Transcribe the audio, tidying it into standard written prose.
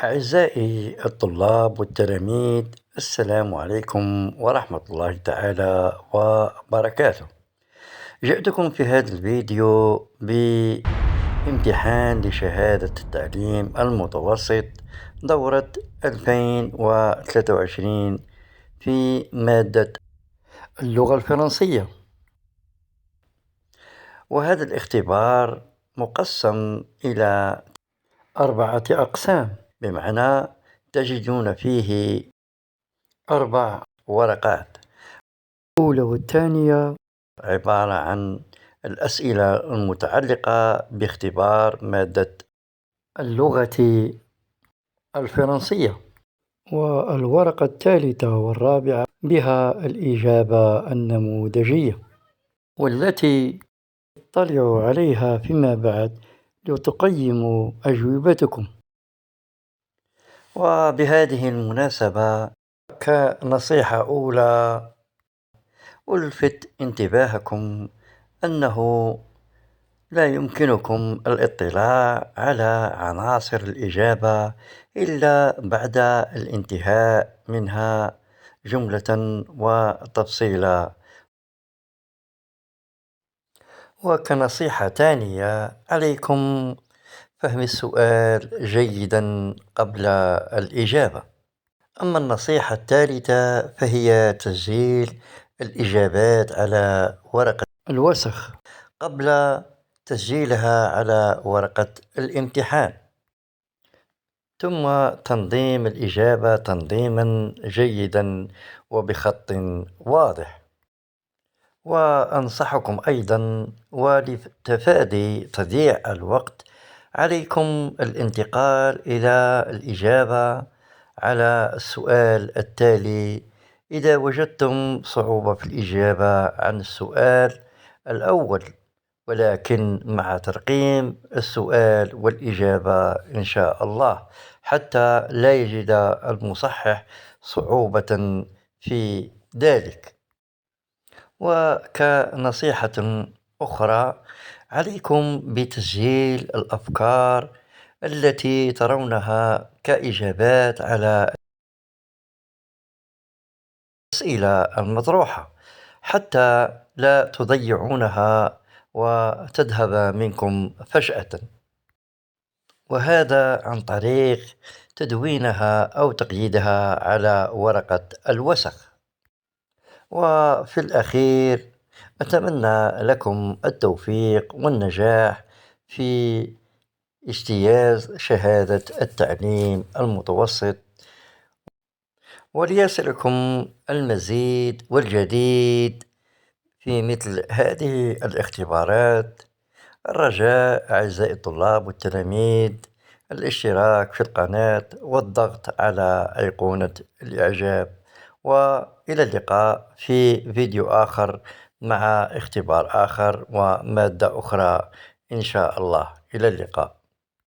أعزائي الطلاب والتلاميذ، السلام عليكم ورحمة الله تعالى وبركاته. جئتكم في هذا الفيديو بامتحان لشهادة التعليم المتوسط دورة 2023 في مادة اللغة الفرنسية. وهذا الاختبار مقسم إلى 4 أقسام، بمعنى تجدون فيه 4 ورقات. الأولى والثانية عبارة عن الأسئلة المتعلقة باختبار مادة اللغة الفرنسية، والورقة الثالثة والرابعة بها الإجابة النموذجية، والتي تطلعوا عليها فيما بعد لتقيموا أجوبتكم. وبهذه المناسبة، كنصيحة أولى، ألفت انتباهكم أنه لا يمكنكم الاطلاع على عناصر الإجابة إلا بعد الانتهاء منها جملة وتفصيلا. وكنصيحة ثانية، عليكم فهم السؤال جيدا قبل الإجابة. أما النصيحة الثالثة فهي تسجيل الإجابات على ورقة الوسخ قبل تسجيلها على ورقة الامتحان، ثم تنظيم الإجابة تنظيما جيدا وبخط واضح. وأنصحكم أيضا، ولتفادي تضييع الوقت، عليكم الانتقال إلى الإجابة على السؤال التالي إذا وجدتم صعوبة في الإجابة عن السؤال الأول، ولكن مع ترقيم السؤال والإجابة إن شاء الله، حتى لا يجد المصحح صعوبة في ذلك. وكنصيحة أخرى، عليكم بتسجيل الأفكار التي ترونها كإجابات على الأسئلة المطروحة، حتى لا تضيعونها وتذهب منكم فجأة، وهذا عن طريق تدوينها أو تقييدها على ورقة الوسخ. وفي الأخير، أتمنى لكم التوفيق والنجاح في اجتياز شهادة التعليم المتوسط. وليصلكم المزيد والجديد في مثل هذه الاختبارات. الرجاء أعزائي الطلاب والتلاميذ الاشتراك في القناة والضغط على أيقونة الإعجاب، وإلى اللقاء في فيديو آخر مع اختبار آخر ومادة أخرى إن شاء الله. إلى اللقاء.